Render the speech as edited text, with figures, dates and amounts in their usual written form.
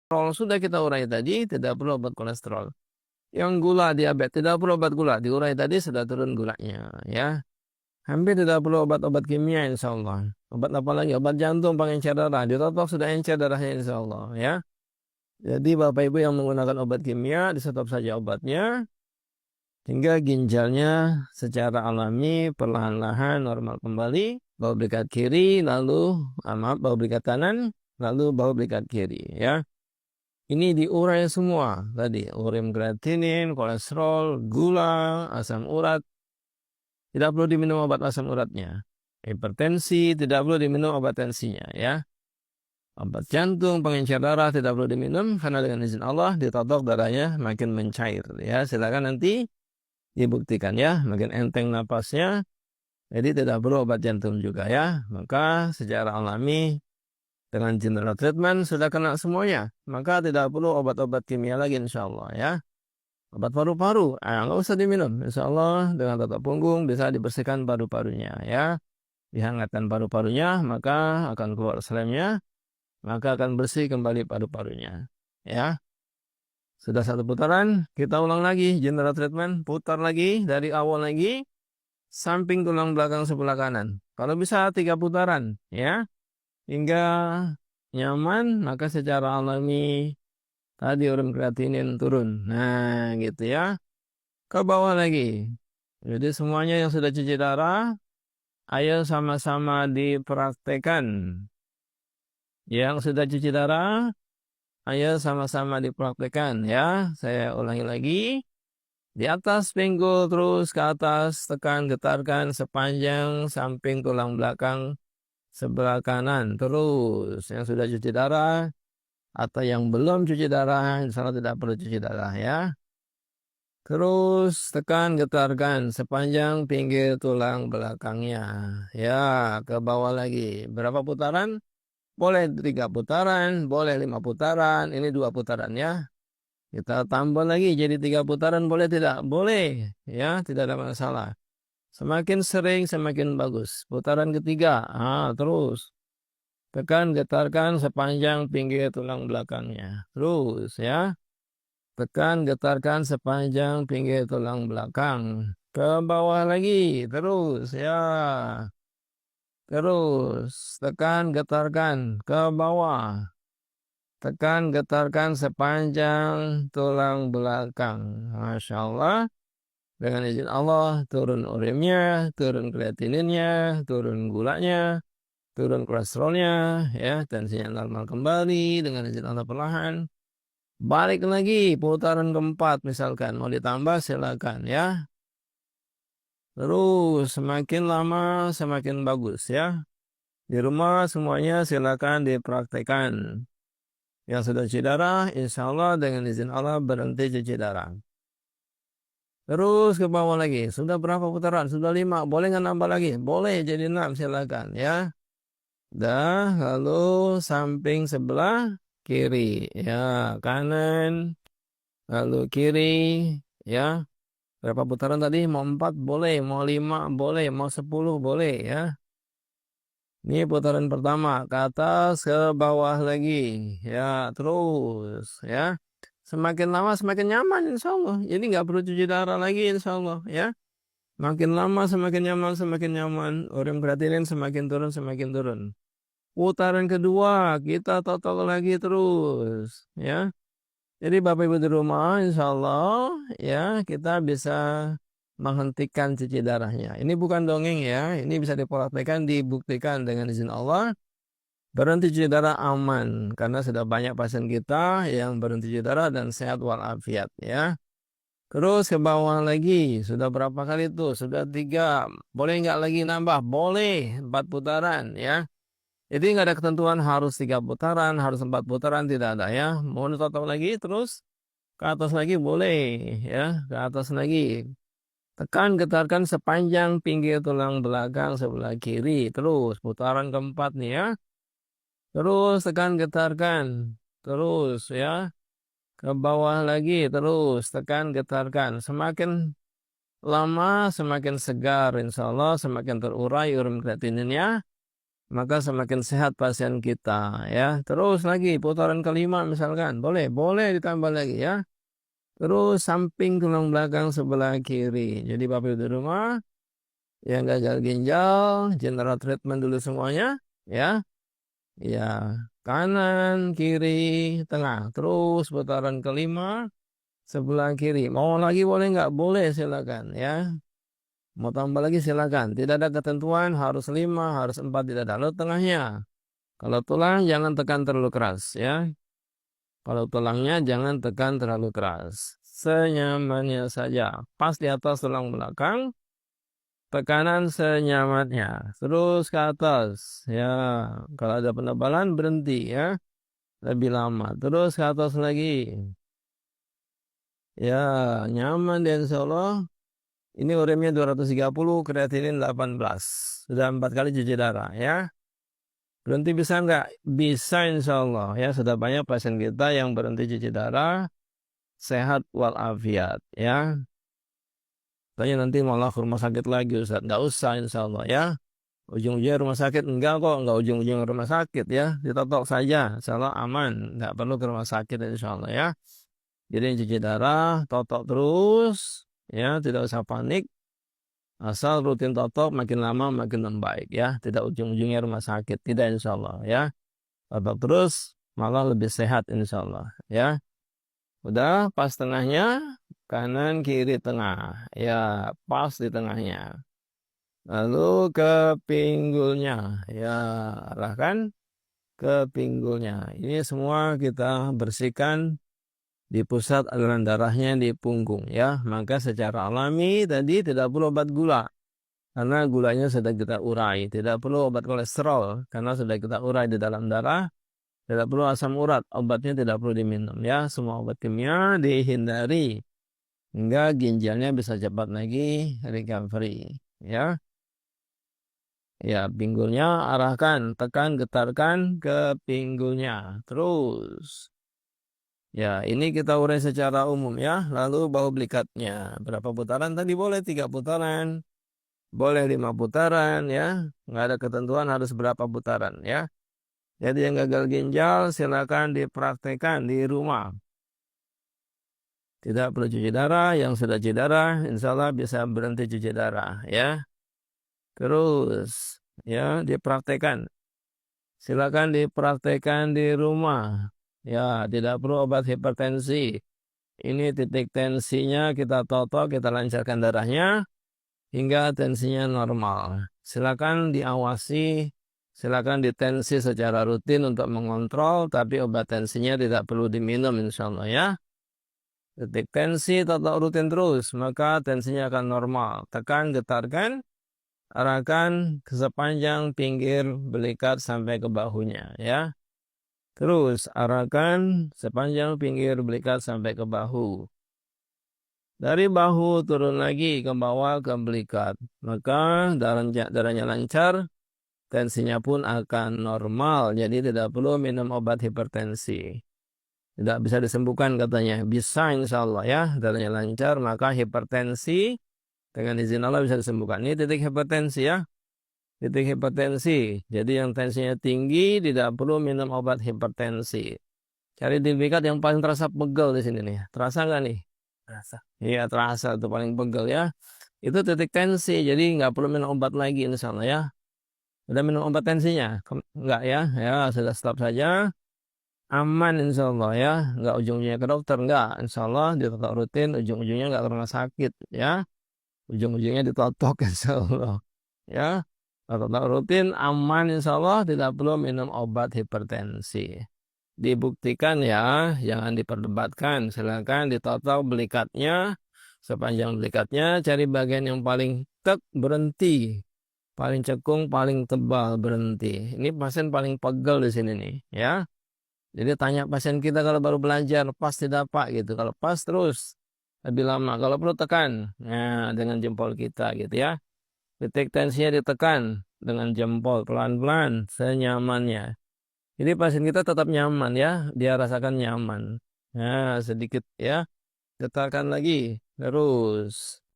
Kolesterol sudah kita urai tadi, tidak perlu obat kolesterol. Yang gula diabetes tidak perlu obat gula, diurai tadi sudah turun gulanya, ya. Hampir tidak perlu obat-obat kimia insya Allah. Obat apa lagi? Obat jantung pengencer darah, ditotok sudah encer darahnya insya Allah, ya. Jadi Bapak Ibu yang menggunakan obat kimia, di-stop saja obatnya, hingga ginjalnya secara alami perlahan-lahan normal kembali. Bahu berikat kiri, lalu bahu berikat kanan, lalu bahu berikat kiri, ya. Ini diurai semua tadi, urim kreatinin, kolesterol, gula, asam urat. Tidak perlu diminum obat asam uratnya. Hipertensi, tidak perlu diminum obat tensinya, ya. Obat jantung, pengencer darah tidak perlu diminum karena dengan izin Allah ditotok darahnya makin mencair, ya. Silakan nanti dibuktikan, ya, makin enteng napasnya. Jadi tidak perlu obat jantung juga, ya. Maka secara alami dengan general treatment sudah kena semuanya. Maka tidak perlu obat-obat kimia lagi insya Allah, ya. Obat paru-paru, nggak usah diminum. Insya Allah dengan tetok punggung bisa dibersihkan paru-parunya, ya. Dihangatkan paru-parunya, maka akan keluar selemnya, maka akan bersih kembali paru-parunya, ya. Sudah satu putaran, kita ulang lagi general treatment, putar lagi dari awal lagi, samping tulang belakang sebelah kanan. Kalau bisa 3 putaran, ya, hingga nyaman, maka secara alami tadi urin kreatinin turun. Nah, gitu, ya. Ke bawah lagi. Jadi semuanya yang sudah cuci darah, ayo sama-sama dipraktekan. Yang sudah cuci darah, ayo sama-sama dipraktekan, ya. Saya ulangi lagi. Di atas pinggul terus ke atas, tekan, getarkan sepanjang samping tulang belakang sebelah kanan. Terus yang sudah cuci darah atau yang belum cuci darah, insya Allah tidak perlu cuci darah, ya. Terus tekan, getarkan sepanjang pinggir tulang belakangnya. Ya, ke bawah lagi. Berapa putaran? Boleh 3 putaran, boleh 5 putaran. Ini 2 putaran, ya. Kita tambah lagi jadi 3 putaran, boleh tidak? Boleh, ya, tidak ada masalah. Semakin sering semakin bagus. Putaran ketiga, terus tekan, getarkan sepanjang pinggir tulang belakangnya. Terus, ya. Tekan, getarkan sepanjang pinggir tulang belakang. Ke bawah lagi, terus, ya. Terus, tekan, getarkan ke bawah. Tekan, getarkan sepanjang tulang belakang. Masya Allah. Dengan izin Allah, turun urimnya, turun kreatininnya, turun gulanya, turun kolesterolnya, ya. Tensinya normal kembali dengan izin Allah perlahan. Balik lagi putaran keempat misalkan mau ditambah silakan, ya. Terus semakin lama semakin bagus, ya. Di rumah semuanya silakan dipraktekkan. Yang sudah cuci darah, insya Allah dengan izin Allah berhenti cuci darah. Terus ke bawah lagi. Sudah berapa putaran? Sudah 5. Boleh nggak nambah lagi? Boleh jadi 6 silakan, ya. Dah, lalu samping sebelah kiri, ya, kanan. Lalu kiri, ya. Berapa putaran tadi? Mau 4 boleh, mau 5 boleh, mau 10 boleh, ya. Ini putaran pertama, ke atas, ke bawah lagi, ya, terus, ya. Semakin lama semakin nyaman insya Allah. Jadi nggak perlu cuci darah lagi insya Allah, ya. Makin lama semakin nyaman, semakin nyaman. Urin kreatinin semakin turun, semakin turun. Putaran kedua, kita total lagi terus, ya. Jadi Bapak Ibu di rumah, insya Allah, ya, kita bisa menghentikan cuci darahnya. Ini bukan dongeng, ya. Ini bisa dipraktekkan, dibuktikan dengan izin Allah. Berhenti cuci darah aman. Karena sudah banyak pasien kita yang berhenti cuci darah dan sehat walafiat, ya. Terus ke bawah lagi. Sudah berapa kali itu? Sudah 3. Boleh nggak lagi nambah? Boleh. 4 putaran, ya. Jadi nggak ada ketentuan harus 3 putaran, harus 4 putaran, tidak ada, ya. Mau ditotok lagi terus ke atas lagi boleh, ya. Ke atas lagi. Tekan, getarkan sepanjang pinggir tulang belakang sebelah kiri. Terus putaran keempat nih, ya. Terus tekan, getarkan. Terus, ya. Ke bawah lagi. Terus tekan, getarkan. Semakin lama semakin segar insya Allah, semakin terurai urin kreatininnya. maka semakin sehat pasien kita ya. Terus lagi putaran kelima misalkan, boleh ditambah lagi ya. Terus samping tulang belakang sebelah kiri. Jadi Bapak Ibu di rumah yang gagal ginjal, general treatment dulu semuanya ya. Ya, kanan, kiri, tengah. Terus putaran kelima sebelah kiri. Mau lagi boleh nggak? Boleh silakan ya. Mau tambah lagi silakan. Tidak ada ketentuan harus 5, harus 4, tidak ada. Lalu tengahnya. Kalau tulang jangan tekan terlalu keras ya. Kalau tulangnya jangan tekan terlalu keras. Senyamannya saja. Pas di atas tulang belakang. Tekanan senyamannya. Terus ke atas. Ya, kalau ada penebalan berhenti ya. Lebih lama. Terus ke atas lagi. Ya, nyaman deh insya Allah. Ini uremnya 230, kreatinin 18. Sudah 4 kali cuci darah ya. Berhenti bisa nggak? Bisa insya Allah ya. Sudah banyak pasien kita yang berhenti cuci darah. Sehat walafiat ya. Tanya nanti malah ke rumah sakit lagi Ustaz. Nggak usah insya Allah ya. Ujung-ujungnya rumah sakit enggak kok. Nggak ujung-ujung rumah sakit ya. Ditotok saja. Insya Allah aman. Nggak perlu ke rumah sakit insya Allah ya. Jadi cuci darah, totok terus. Ya, tidak usah panik. Asal rutin totok makin lama makin membaik ya. Tidak ujung-ujungnya rumah sakit. Tidak insya Allah ya. Totok terus malah lebih sehat insya Allah ya. Udah pas tengahnya. Kanan kiri tengah. Ya pas di tengahnya. Lalu ke pinggulnya. Ya arahkan ke pinggulnya. Ini semua kita bersihkan di pusat aliran darahnya di punggung ya. Maka secara alami tadi tidak perlu obat gula. Karena gulanya sudah kita urai. Tidak perlu obat kolesterol. Karena sudah kita urai di dalam darah. Tidak perlu asam urat. Obatnya tidak perlu diminum ya. Semua obat kimia dihindari. Hingga ginjalnya bisa cepat lagi recovery. Ya. Ya, pinggulnya arahkan. Tekan, getarkan ke pinggulnya. Terus. Ya, ini kita urai secara umum ya. Lalu bahu belikatnya. Berapa putaran tadi? Boleh 3 putaran. Boleh 5 putaran ya. Nggak ada ketentuan harus berapa putaran ya. Jadi yang gagal ginjal silakan dipraktekkan di rumah. Tidak perlu cuci darah. Yang sudah cuci darah insya Allah bisa berhenti cuci darah ya. Terus ya dipraktekkan. Silakan dipraktekkan di rumah. Ya, tidak perlu obat hipertensi. Ini titik tensinya kita totok, kita lancarkan darahnya hingga tensinya normal. Silakan diawasi, silakan ditensi secara rutin untuk mengontrol, tapi obat tensinya tidak perlu diminum insya Allah ya. Titik tensi totok rutin terus, maka tensinya akan normal. Tekan, getarkan, arahkan ke sepanjang pinggir belikat sampai ke bahunya ya. Terus arahkan sepanjang pinggir belikat sampai ke bahu. Dari bahu turun lagi ke bawah ke belikat. Maka darahnya lancar, tensinya pun akan normal. Jadi tidak perlu minum obat hipertensi. Tidak bisa disembuhkan katanya. Bisa insya Allah ya. Darahnya lancar, maka hipertensi dengan izin Allah bisa disembuhkan. Ini titik hipertensi ya. Titik hipertensi. Jadi yang tensinya tinggi tidak perlu minum obat hipertensi. Cari di belikat yang paling terasa pegel di sini nih. Terasa nggak nih? Terasa. Iya terasa itu paling pegel ya. Itu titik tensi. Jadi nggak perlu minum obat lagi insya Allah ya. Udah minum obat tensinya? Nggak ya. Ya sudah stop saja. Aman insya Allah ya. Nggak ujung-ujungnya ke dokter. Nggak. Insya Allah ditotok rutin. Ujung-ujungnya nggak ke rumah sakit ya. Ujung-ujungnya ditotok insya Allah. Ya. Totok rutin aman insya Allah. Tidak perlu minum obat hipertensi. Dibuktikan ya, jangan diperdebatkan. Silakan ditotok belikatnya, sepanjang belikatnya, cari bagian yang paling tek, berhenti. Paling cekung, paling tebal, berhenti. Ini pasien paling pegel di sini nih, ya. Jadi tanya pasien kita kalau baru belajar, pas tidak pak gitu. Kalau pas terus, lebih lama. Kalau perlu tekan, nah dengan jempol kita gitu ya. Titik tensinya ditekan dengan jempol, pelan-pelan, senyamannya. Jadi pasien kita tetap nyaman ya, dia rasakan nyaman. Nah, sedikit ya, getarkan lagi, terus.